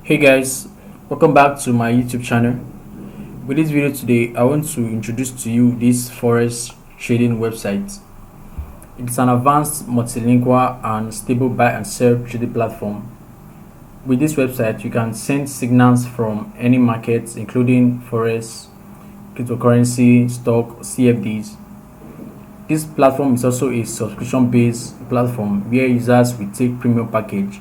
Hey guys, welcome back to my YouTube channel. With this video today, I want to introduce to you this Forex trading website. It's an advanced multilingual and stable buy and sell trading platform. With this website, you can send signals from any markets including Forex, cryptocurrency, stock, CFDs. This platform is also a subscription-based platform where users will take premium package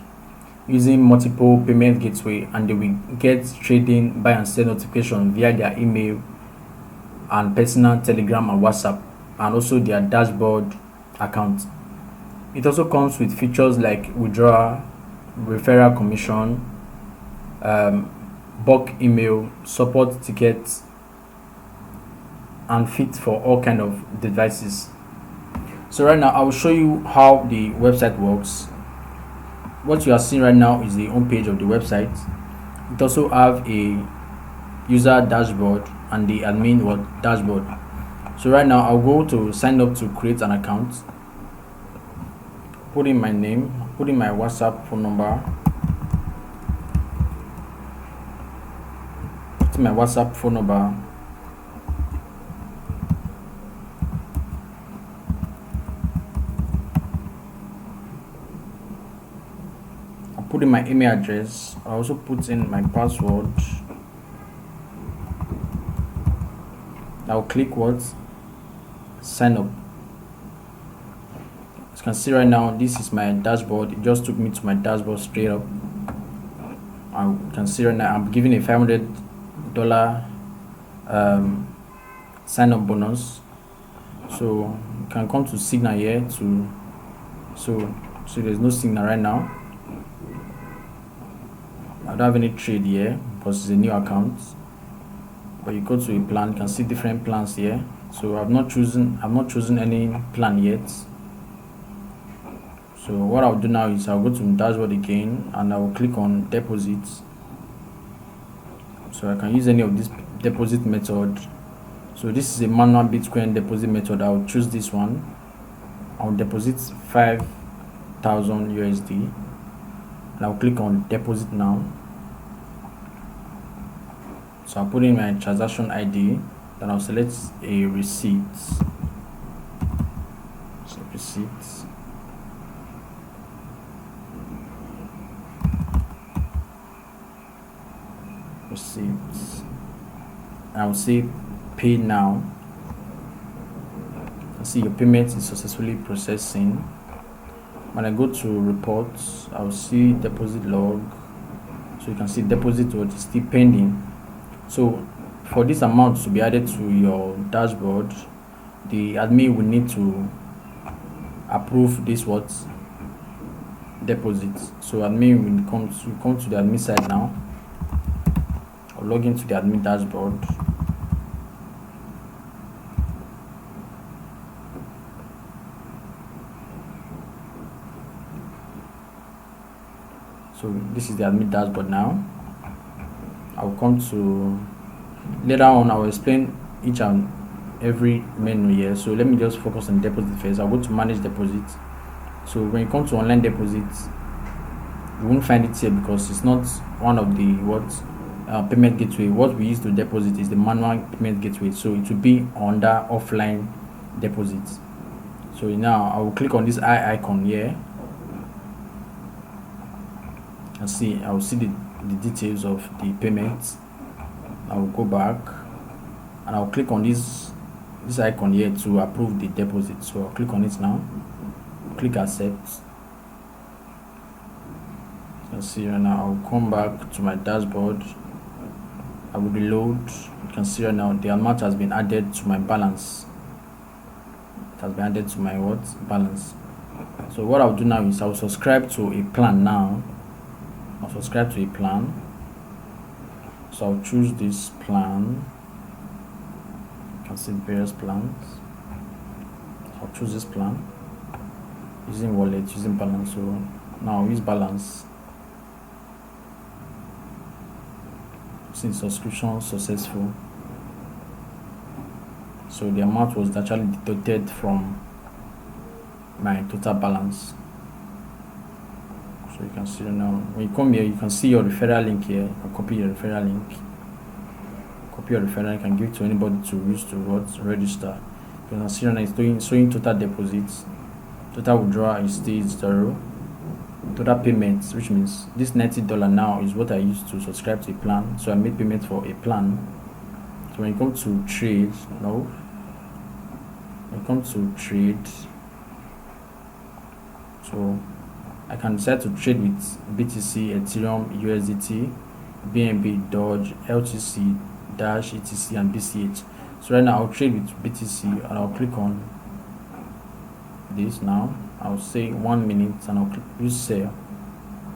using multiple payment gateway, and they will get trading buy and sell notification via their email and personal Telegram and WhatsApp, and also their dashboard account. It also comes with features like withdrawal, referral commission, bulk email, support tickets, and fit for all kind of devices. So right now I will show you how the website works. What you are seeing right now is the home page of the website. It also have a user dashboard and the admin dashboard. So right now I'll go to sign up to create an account, put in my name, put in my WhatsApp phone number, put in my WhatsApp phone number, put in my email address. I also put in my password. I'll click what? Sign up. As you can see right now, this is my dashboard. It just took me to my dashboard straight up. You can see right now I'm giving a $500 sign up bonus. So you can come to Signal here to so there's no Signal right now. I don't have any trade here because it's a new account. But you go to a plan, you can see different plans here. So I've not chosen any plan yet. So what I'll do now is I'll go to the dashboard again and I will click on deposits. So I can use any of this deposit method. So this is a manual Bitcoin deposit method. I'll choose this one. I'll deposit 5,000 USD and I'll click on deposit now. So I'll put in my transaction ID, then I'll select a receipt. So receipt. I'll say pay now. You see your payment is successfully processing. When I go to reports, I'll see deposit log. So you can see deposit what is still pending. So for this amount to be added to your dashboard, the admin will need to approve this deposit. So admin will come to the admin side now. I'll log into the admin dashboard. So this is the admin dashboard now. I'll come to later on. I will explain each and every menu here. So let me just focus on deposit first. I'll go to manage deposits. So when you come to online deposits, you won't find it here because it's not one of the payment gateway. What we use to deposit is the manual payment gateway. So it will be under offline deposits. So now I will click on this eye icon here. I will see the details of the payments. I will go back and I'll click on this icon here to approve the deposit. So I'll click on it now, click accept. You see right now I'll come back to my dashboard. I will reload. You can see right now the amount has been added to my balance. It has been added to my balance. So what I'll do now is I'll subscribe to a plan now. I'll subscribe to a plan. So I'll choose this plan. You can see various plans. I'll choose this plan using wallet, using balance. So now I'll use balance. Since subscription successful, so the amount was actually deducted from my total balance. So So you can see it now. When you come here, you can see your referral link here. You can copy your referral link. Copy your referral link and give it to anybody to use to register. You can see now it's showing total deposits. Total withdrawal is still 0. Total payments, which means this $90 now is what I used to subscribe to a plan. So I made payment for a plan. So when you come to trade, when you come to trade, so I can decide to trade with BTC, Ethereum, USDT, BNB, Doge, LTC, Dash, ETC, and BCH. So right now I'll trade with BTC and I'll click on this now. I'll say 1 minute and I'll click use sell.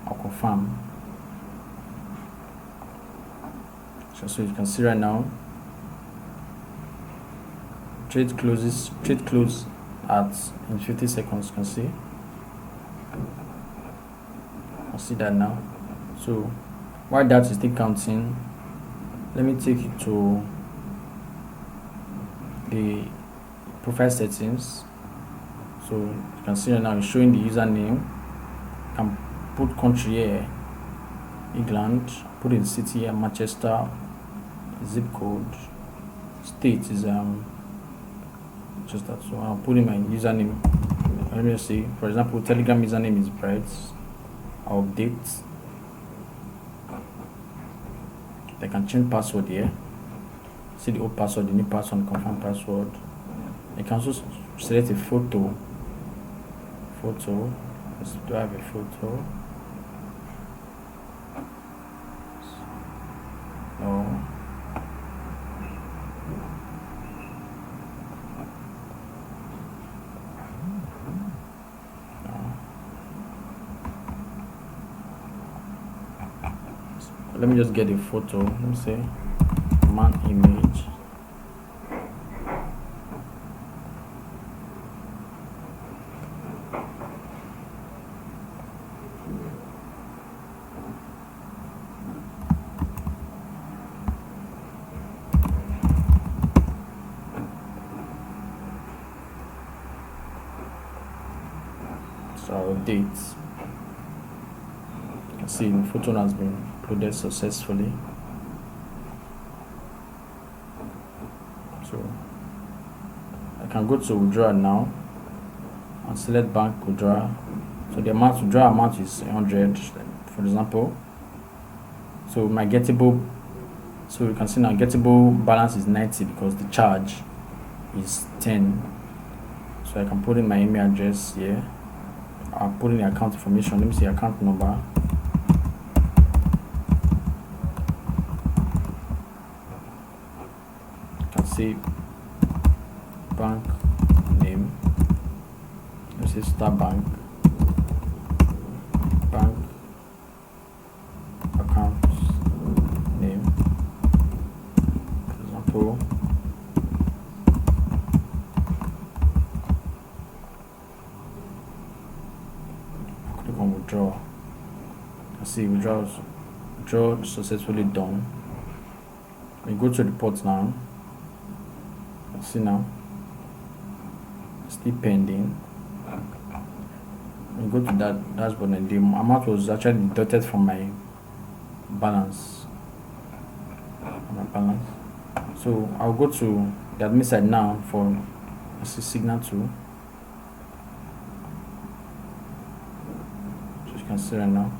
I'll confirm. So you can see right now trade close at in 50 seconds. You can see. I'll see that now. So while that is still counting, let me take it to the profile settings. So you can see now it's showing the username. You can put country here, England, put in city here, Manchester, zip code, state is just that. So I'll put in my username. Let me see, for example, Telegram username is Bright. I'll update. I can change password here. See the old password, the new password, confirm password. I can also select a photo. Do I have a photo? No. Let me just get a photo. Let me say man image. So dates. You can see the photo has been uploaded successfully. So I can go to withdraw now and select bank withdraw. So the withdraw amount is 100, for example. So my gettable, so you can see now gettable balance is 90 because the charge is 10. So I can put in my email address here. I'll put in the account information. Let me see account number. You can see bank name. Let's say Star Bank. Bank account name. For example, click on withdraw. I see withdraw successfully done. We go to report now. See now, still pending. We go to that dashboard and the amount was actually deducted from my balance. So I'll go to the admin side now for Signup 2. So you can see right now.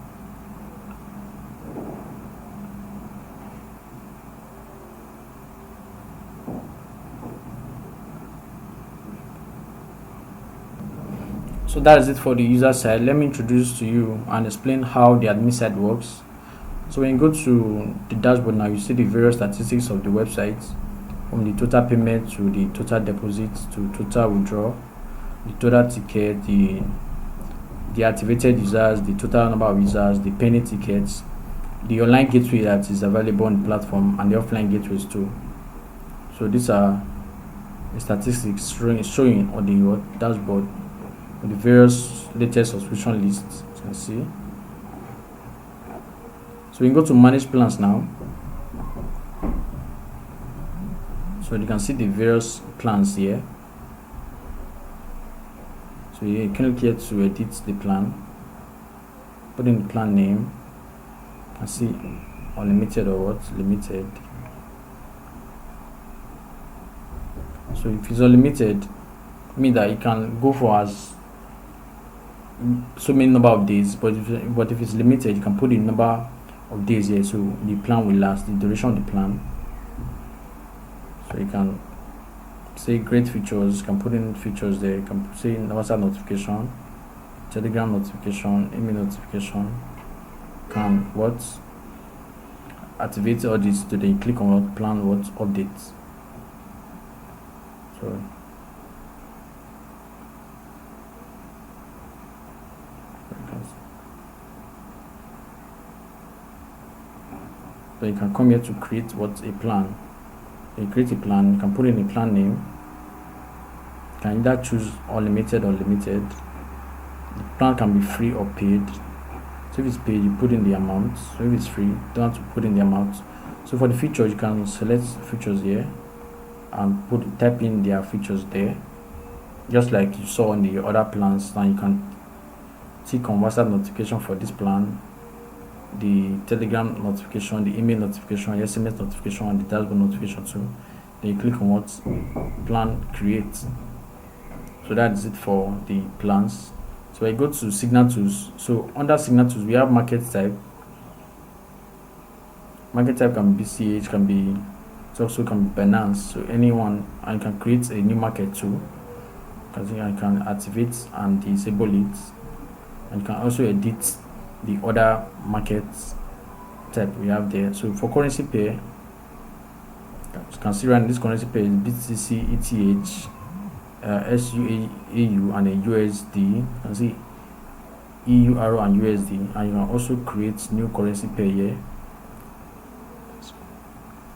So that is it for the user side. Let me introduce to you and explain how the admin side works. So when you go to the dashboard now, you see the various statistics of the website, from the total payment to the total deposit to total withdrawal, the total ticket, the activated users, the total number of users, the penny tickets, the online gateway that is available on the platform, and the offline gateways too. So these are the statistics showing on the dashboard, the various latest subscription lists. You can see. So we can go to manage plans now. So you can see the various plans here. So you can click here to edit the plan. put in the plan name. You can see unlimited or what, limited. So if it's unlimited, means that you can go for as so many number of days, but if it's limited, you can put the number of days here, so the plan will last, the duration of the plan. So you can say great features, you can put in features there, you can say WhatsApp notification, Telegram notification, email notification. You can what, activate all this, to then click on what, plan what, updates. So you can come here to create what, a plan. You create a plan, you can put in a plan name. You can either choose unlimited or limited. The plan can be free or paid. So if it's paid, you put in the amount. So if it's free, you don't have to put in the amount. So for the features, you can select features here and type in their features there, just like you saw on the other plans. Now you can tick on WhatsApp notification for this plan, the Telegram notification, the email notification, the SMS notification, and the dashboard notification too. Then you click on what, plan create. So that's it for the plans. So I go to Signal Tools. So under Signal Tools, we have market type. Market type can be BCH, it also can be Binance. So anyone, and you can create a new market too. Because I can activate and disable it, and you can also edit the other market type we have there. So for currency pair, you can see right, this currency pair is BTC, ETH, SUAU, and a USD. You can see EUR and USD, and you can also create new currency pair here.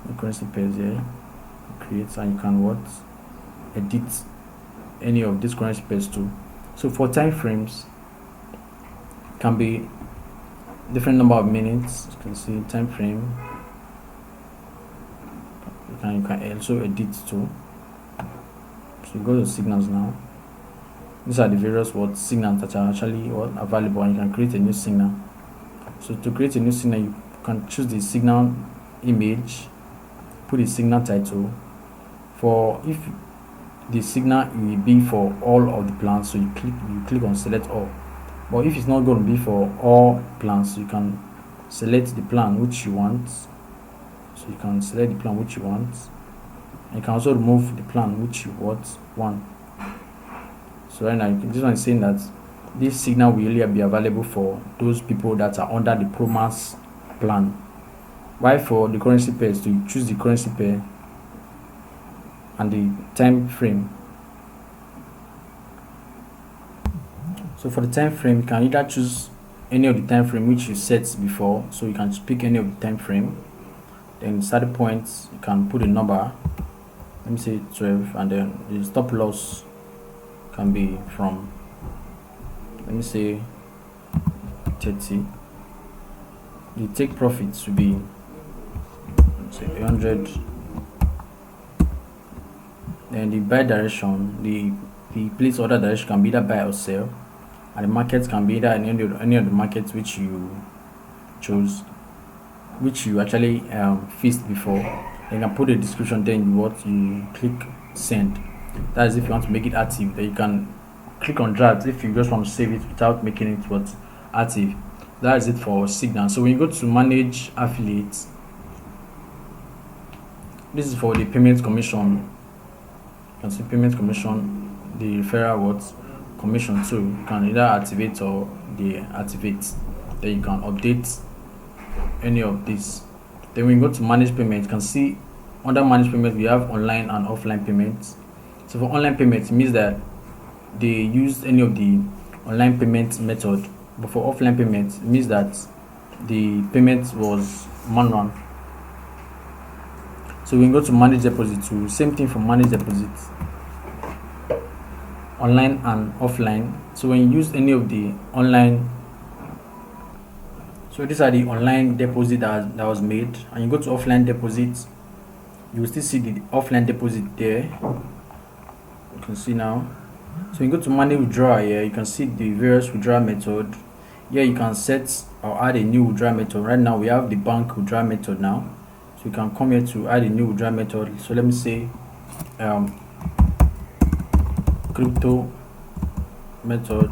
New currency pairs here, create, and you can what, edit any of these currency pairs too. So for time frames, can be different number of minutes. You can see time frame. You can also edit too. So you go to signals now. These are the various signals that are actually available, and you can create a new signal. So to create a new signal, you can choose the signal image, put the signal title. For if the signal will be for all of the plans, so you click on select all. But if it's not going to be for all plans, you can select the plan which you want. So you can select the plan which you want. And you can also remove the plan which you want. So right now, this one is saying that this signal will only be available for those people that are under the ProMax plan. Why for the currency pairs, to choose the currency pair and the time frame. So for the time frame, you can either choose any of the time frame which you set before. So you can pick any of the time frame. Then starting points, you can put a number. Let me say 12, and then the stop loss can be from, let me say 30. The take profit should be, say 100. Then the buy direction, the place order direction can be either buy or sell, and the market can be either any of the markets which you chose, which you actually fixed before. You can put a description, then you click send. That is if you want to make it active. Then you can click on draft if you just want to save it without making it active. That is it for Signal. So when you go to manage affiliates, this is for the payment commission. You can see payment commission, the referral commission too. You can either activate or deactivate. Then you can update any of this. Then when you go to manage payment, you can see under manage payment we have online and offline payments. So for online payments, it means that they use any of the online payment method, but for offline payments, it means that the payment was manual. So we can go to manage deposit too. Same thing for manage deposit, online and offline. So when you use any of the online, so these are the online deposit that was made, and you go to offline deposit, you will still see the offline deposit there. You can see now. So you go to manage withdrawal here, you can see the various withdrawal method. Here you can set or add a new withdrawal method. Right now we have the bank withdrawal method now, so you can come here to add a new withdrawal method. So let me say crypto method.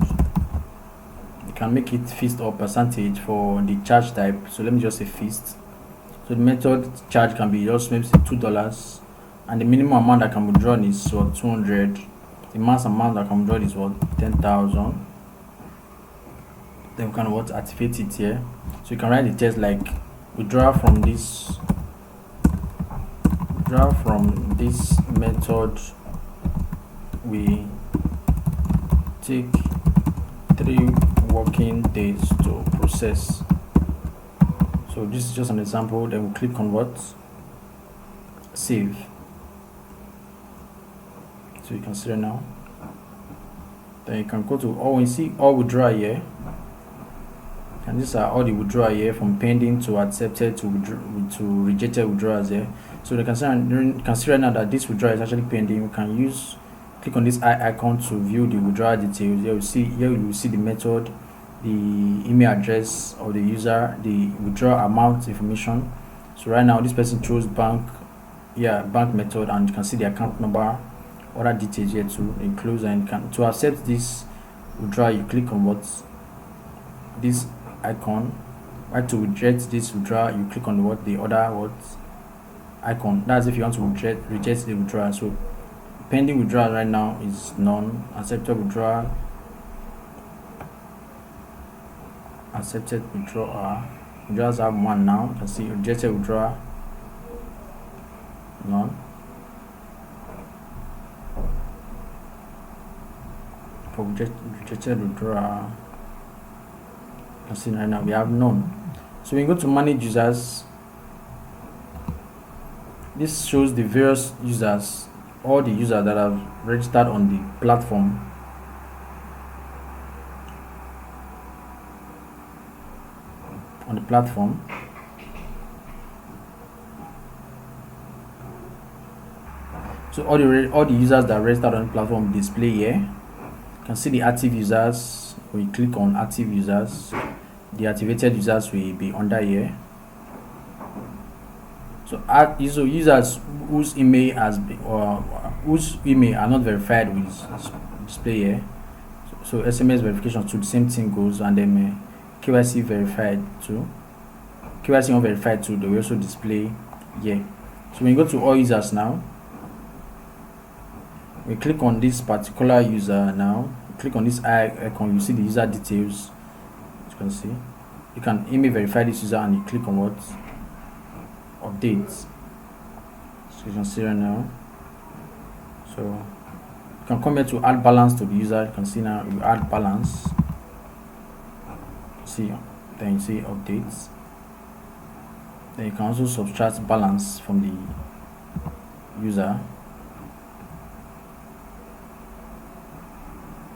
You can make it fixed or percentage for the charge type. So let me just say fixed. So the method charge can be just maybe say $2, and the minimum amount that can be withdrawn is what, 200. The max amount that can be withdrawn is what, 10,000. Then we can what, activate it here. So you can write the text like withdraw from this method we take 3 working days to process. So this is just an example. Then we click on what, save. So you can see it now. Then you can go to all, you see all withdrawal here, and these are all the withdrawal here from pending to accepted to rejected withdrawals here. So you can see right now that this withdrawal is actually pending. You can click on this eye icon to view the withdrawal details. Here you will see the method, the email address of the user, the withdrawal amount information. So right now this person chose bank method, and you can see the account number, other details here too, includes, and to accept this withdrawal you click on what, this icon. Right, to reject this withdrawal you click on what, the other what icon. That's if you want to reject the withdrawal. So pending withdrawal right now is none. Accepted withdrawal, withdrawals have 1 now. You can see rejected withdrawal, none. For rejected withdrawal, you can see right now we have none. So we go to manage users. This shows the various users, all the users that have registered on the platform. So all the users that registered on the platform display here. You can see the active users. When you click on active users, the activated users will be under here. So users whose email has been, or whose email are not verified will display here. So SMS verification too, the same thing goes, and then KYC verified too. KYC unverified too, they will also display here. So when you go to all users now, we click on this particular user now. Click on this icon, you see the user details. As you can see, you can email verify this user, and you click on what, updates. So you can see right now. So you can come here to add balance to the user. You can see now you add balance. See, then you see updates. Then you can also subtract balance from the user.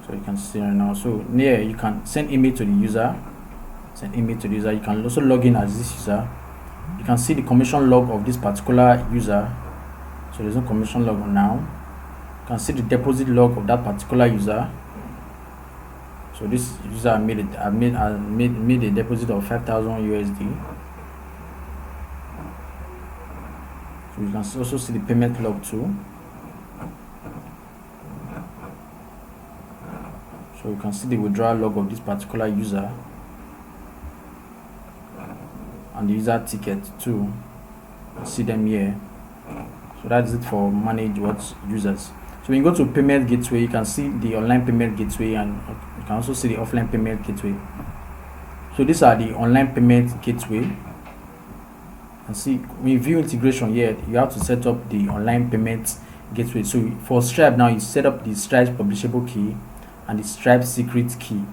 So you can see right now. So here you can send email to the user. You can also log in as this user. You can see the commission log of this particular user. So there's no commission log now. You can see the deposit log of that particular user. So this user made a deposit of 5,000 USD. So you can also see the payment log too. So you can see the withdrawal log of this particular user, and the user ticket too. See them here. So that's it for manage users. So when you go to payment gateway, you can see the online payment gateway, and you can also see the offline payment gateway. So these are the online payment gateway. And see, when you view integration here, you have to set up the online payment gateway. So for Stripe now, you set up the Stripe publishable key and the Stripe secret key.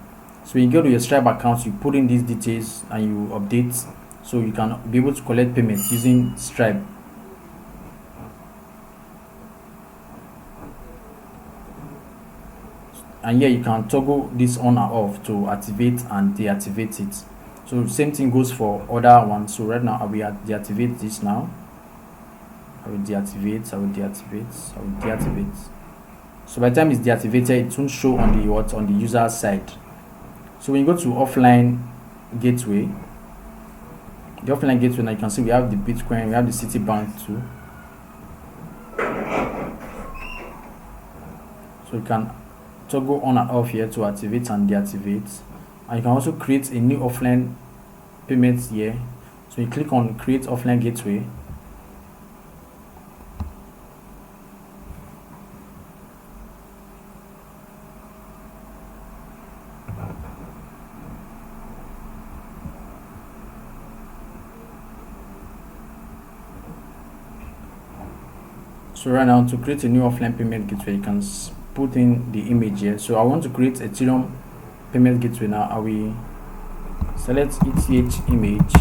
So when you go to your Stripe account, you put in these details and you update, so you can be able to collect payment using Stripe. And here you can toggle this on or off to activate and deactivate it. So same thing goes for other ones. So right now I will deactivate this now. I will deactivate. So by the time it's deactivated, it won't show on the user side. So when you go to offline gateway, the offline gateway, now you can see we have the Bitcoin, we have the Citibank too. So you can toggle on and off here to activate and deactivate, and you can also create a new offline payment here. So you click on create offline gateway. So right now, to create a new offline payment gateway, you can put in the image here. So I want to create Ethereum payment gateway now. I will select ETH image.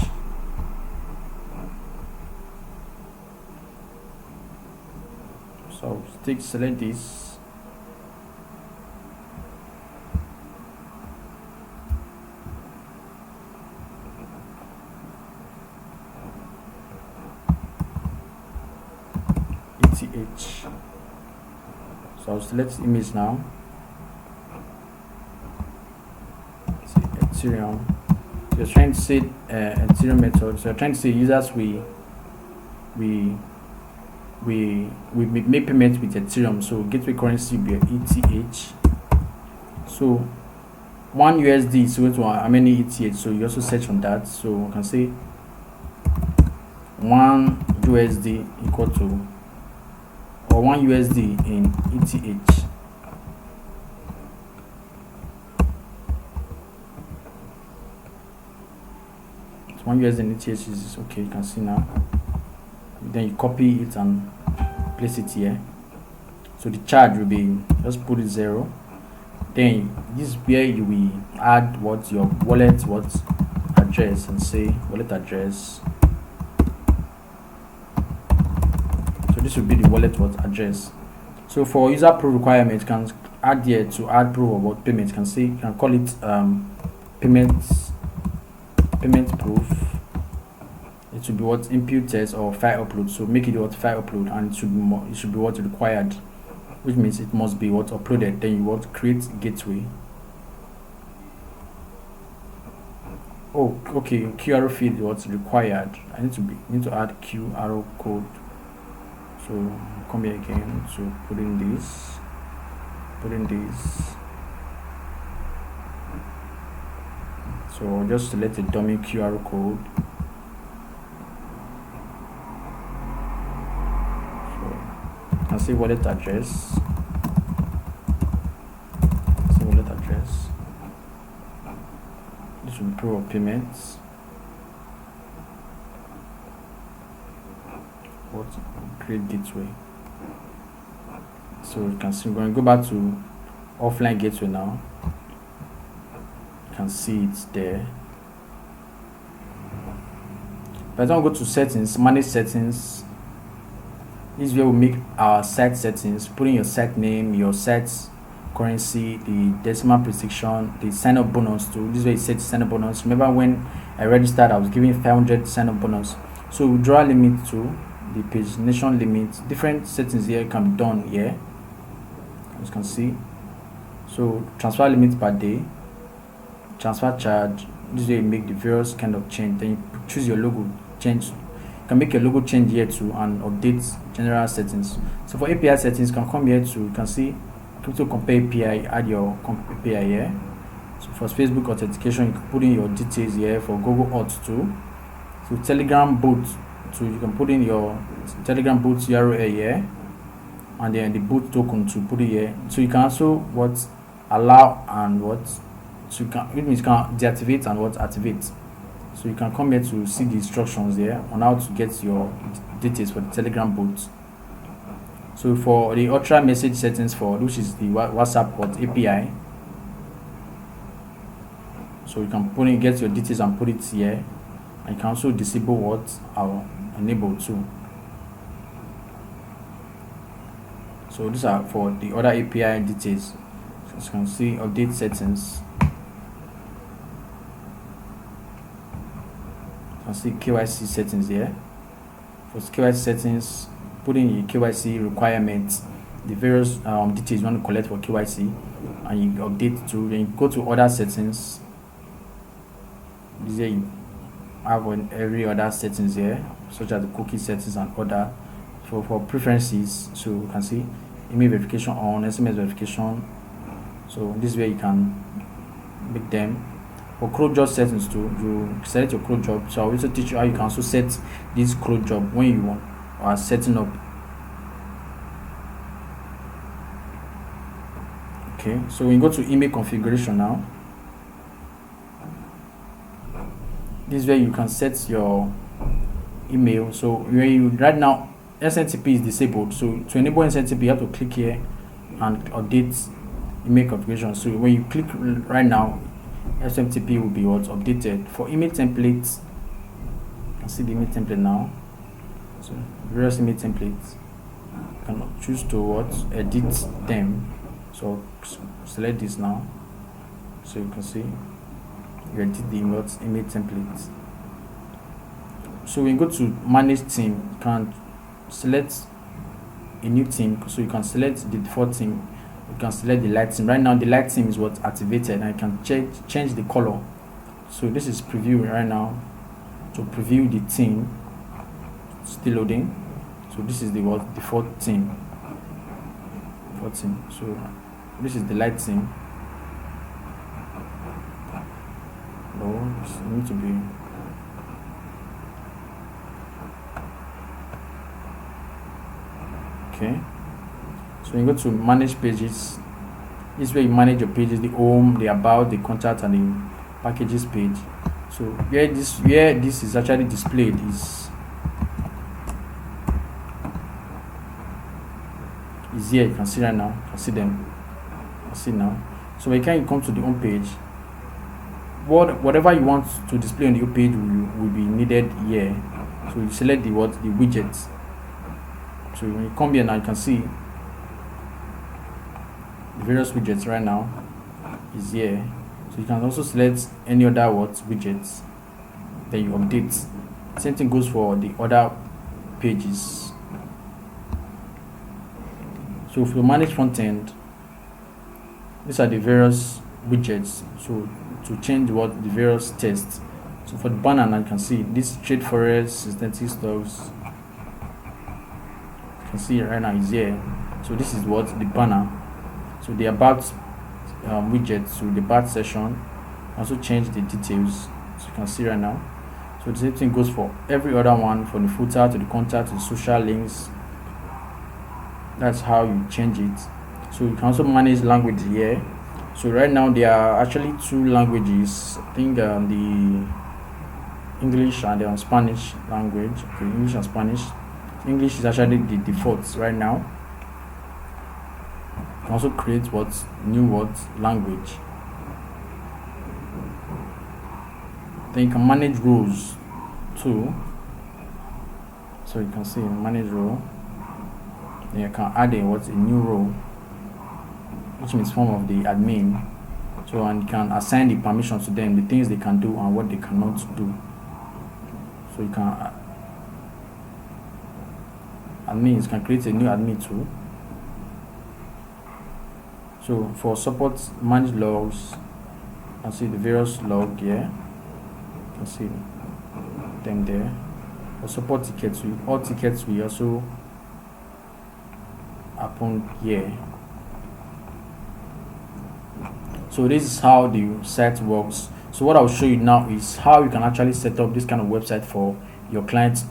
So select this. ETH. So I'll select image now. See Ethereum. So you're trying to say Ethereum method. So you're trying to say users we make payment with Ethereum. So gateway currency will be ETH. So 1 USD is equal to how many ETH? So you also search on that. So you can say 1 USD equal to, or 1 USD in ETH. So 1 USD in ETH is okay. You can see now. Then you copy it and place it here. So the charge will be, just put it 0. Then this is where you will add what your wallet address, and say wallet address. So this will be the wallet address. So for user proof requirement, you can add here to add proof of what payment. You can say, you can call it payment proof. It should be what input test or file upload. So make it what file upload, and it should be what required, which means it must be what uploaded. Then you want create gateway. Oh, okay. QR field what's required. I need to add QR code. So come here again. So put in this. So just select a dummy QR code. So I see wallet address. This will be proof of payments. What create gateway. So you can see, we're going to go back to offline gateway now. You can see it's there. But I don't go to settings, manage settings. This is where we make our site settings. Put in your site name, your site currency, the decimal precision, the sign-up bonus too. This is where you set sign-up bonus. Remember when I registered, I was giving 500 sign-up bonus. So withdrawal limit too, the pagination limit, different settings here can be done here, as you can see. So transfer limit per day, transfer charge. This is where you make the various kind of change. Then you choose your logo change. You can make your logo change here too, and update general settings. So for API settings, you can come here too. You can see crypto compare API, add your API here. So for Facebook authentication, you can put in your details here. For Google Auth too. So Telegram bot, so you can put in your Telegram bot URL here, and then the boot token to put it here. So you can also allow and so you can, it means you can deactivate and activate. So you can come here to see the instructions here on how to get your details for the Telegram bot. So for the ultra message settings, for which is the WhatsApp API, so you can get your details and put it here, and you can also disable or enable too. So these are for the other API details. So you can see update settings. You can see KYC settings here. For KYC settings, put in your KYC requirements, the various details you want to collect for KYC, and you update to. Then you go to other settings. this here you have on every other settings here, such as the cookie settings and other. For preferences, so you can see email verification on, SMS verification. So this way you can make them. For cron job settings too, you select your cron job. So I will also teach you how you can also set this cron job when you are setting up. Okay, so we go to email configuration now. This way you can set your email. So when you right now SNTP is disabled, so to enable SNTP you have to click here and update email configuration. So when you click right now, SMTP will be updated. For email templates, you can see the email template now. So various email templates, you can choose to edit them. So select this now, so you can see you edit the email templates. So when you go to manage theme, you can select a new theme. So you can select the default theme, you can select the light theme. Right now the light theme is what's activated, and you can change the color. So this is preview right now. To preview the theme, still loading. So this is the default theme. So this is the light theme. No, this needs to be. Okay, so you go to manage pages. This way you manage your pages: the home, the about, the contact, and the packages page. So where this is actually displayed is here. You can see right now. You can see them. You can see now. So when you come to the home page, whatever you want to display on the home page will be needed here. So you select the widgets. So when you come here now, you can see the various widgets right now is here. So you can also select any other widgets, then you update. Same thing goes for the other pages. So if you manage front end, these are the various widgets. So to change the various tests. So for the banner now, you can see this trade forex, synthetic stocks. You can see right now is here. So this is the banner. So the about widget, so the about session, also change the details. So you can see right now. So the same thing goes for every other one, from the footer to the contact to the social links. That's how you change it. So you can also manage language here. So right now there are actually two languages. I think the English and the Spanish language. Okay, English and Spanish. English is actually the default right now. You can also create new language. Then you can manage roles too. So you can see manage role. Then you can add a new role, which means form of the admin. So and you can assign the permission to them, the things they can do and what they cannot do. So you can admins can create a new admin too. So for support, manage logs, you can see the various log here. You can see them there. For support tickets, all tickets will also happen here. So this is how the site works. So what I'll show you now is how you can actually set up this kind of website for your clients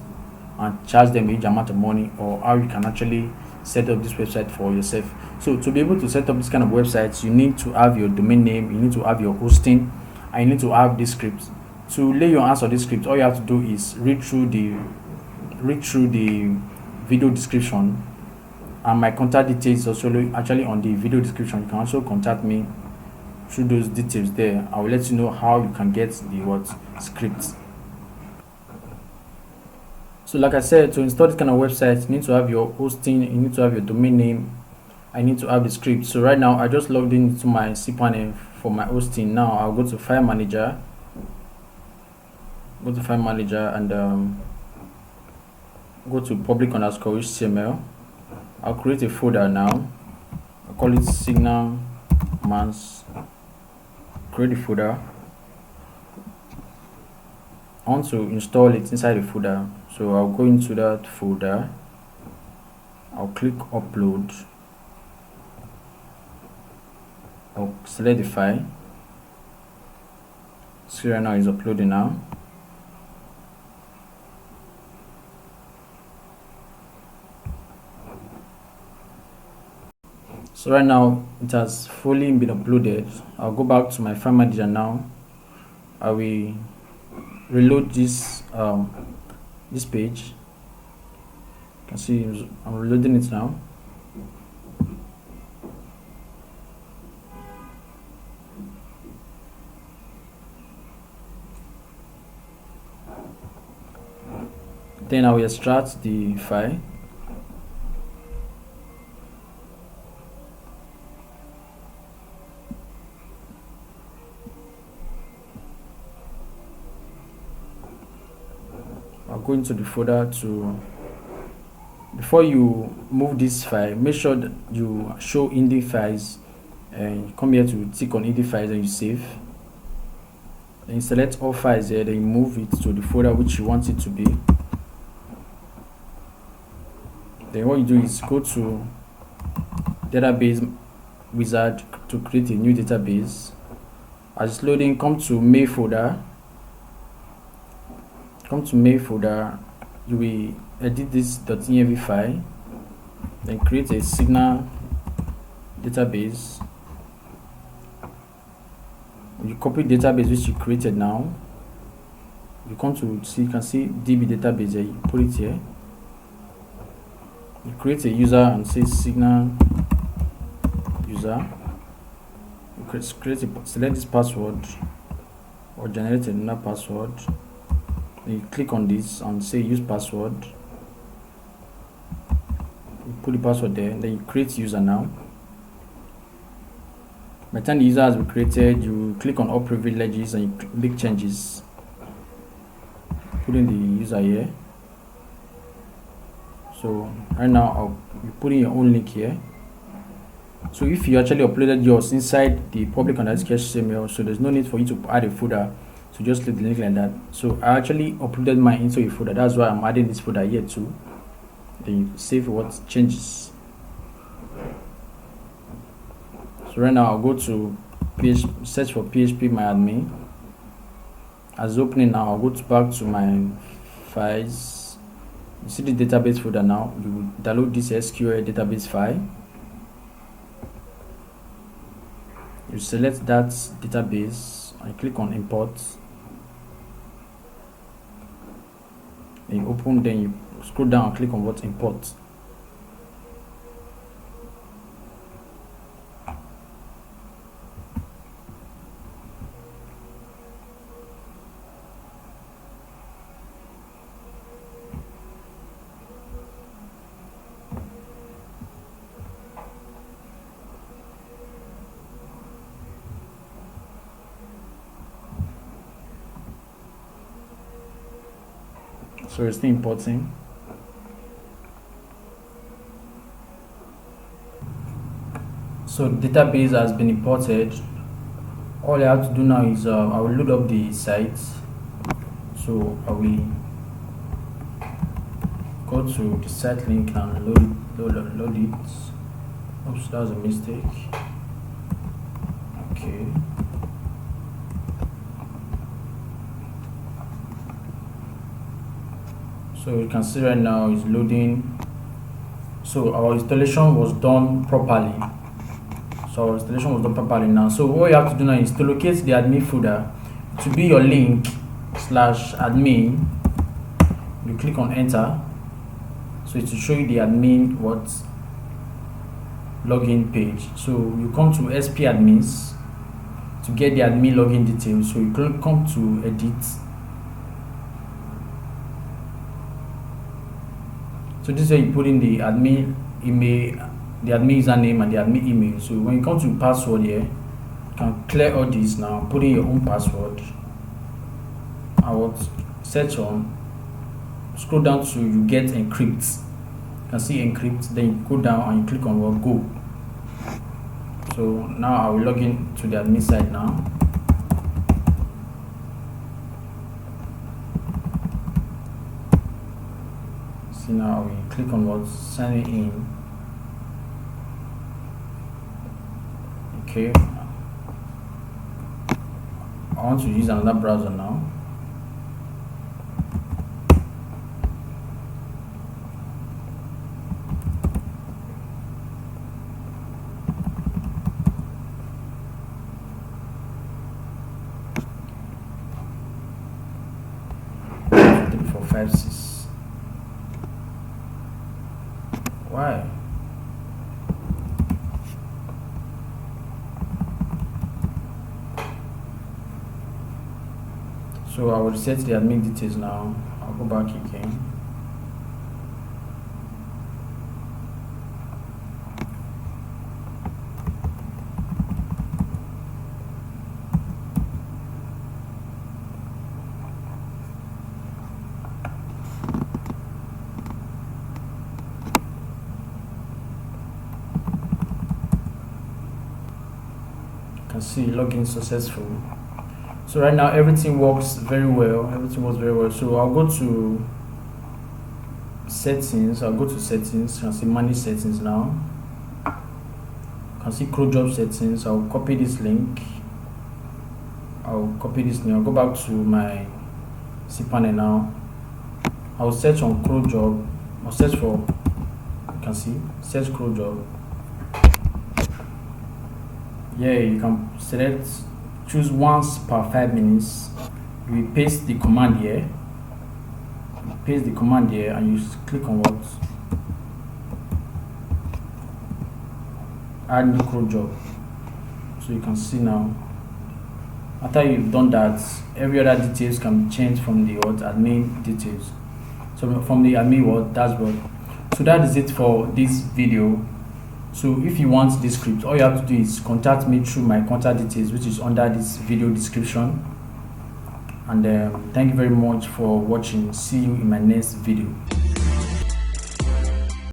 and charge them a huge amount of money, or how you can actually set up this website for yourself. So to be able to set up this kind of websites, you need to have your domain name, you need to have your hosting, and you need to have this script. To lay your hands on this script, all you have to do is read through the video description, and my contact details also actually on the video description. You can also contact me through those details there. I will let you know how you can get the script. So like I said, to install this kind of website, you need to have your hosting, you need to have your domain name, I need to have the script. So right now I just logged into my cPanel for my hosting. Now I'll go to File Manager, and go to public_HTML. I'll create a folder now. I'll call it Signup Bonus. Create a folder. I want to install it inside the folder. So I'll go into that folder, I'll click upload, I'll select the file. See right now it's uploading now. So right now it has fully been uploaded. I'll go back to my file manager now. I will reload this this page. You can see I'm reloading it now. Then I will extract the file. I'll go into the folder to, before you move this file, make sure that you show indie files, and you come here to tick on indie files and you save. Then you select all files here, then you move it to the folder which you want it to be. Then what you do is go to database wizard to create a new database. As it's loading, come to main folder. You will edit this .env file, then create a signal database. You copy the database which you created now. You come to see, you can see DB database here, you put it here. You create a user and say signal user. You select this password or generate another password. Then you click on this and say use password. You put the password there, then you create user now. By the time the user has been created, you click on all privileges and you make changes. Put in the user here. So right now you put in your own link here. So if you actually uploaded yours inside the public Authentication HTML, so there's no need for you to add a folder, so just leave the link like that. So I actually uploaded mine into a folder, that's why I'm adding this folder here too. Then you save what changes. So right now I'll go to search for PHP my admin. As opening now, I'll go back to my files. You see the database folder now. You will download this SQL database file. You select that database and click on import. Then you open, then you scroll down and click on what import. So it's still importing. So the database has been imported. All I have to do now is I will load up the site. So I will go to the site link and load it. Oops, that was a mistake. Okay. So you can see right now it's loading. So our installation was done properly. Now. So what you have to do now is to locate the admin folder to be your link /admin. You click on enter. So it will show you the admin login page. So you come to SP admins to get the admin login details. So you come to edit. So this is where you put in the admin email, the admin username and the admin email. So when you come to password here, you can clear all this now, put in your own password. I will search on, scroll down to you get encrypt. You can see encrypt, then you go down and you click on what go. So now I will log in to the admin side now. See now we click on what sign in. Okay, I want to use another browser now. Why? So I will reset the admin details now. I'll go back again. Can see login successful. So right now everything works very well. So I'll go to settings. You can see manage settings now. You can see cron job settings. I'll copy this link. I'll go back to my cPanel now. I'll search on cron job. I'll search for, you can see, search cron job. Yeah, you can select, choose once per 5 minutes. We paste the command here. And you click on what? Add new cron job. So you can see now. After you've done that, every other details can be changed from the admin details. So from the admin dashboard. So that is it for this video. So if you want this script, all you have to do is contact me through my contact details, which is under this video description. And thank you very much for watching. See you in my next video.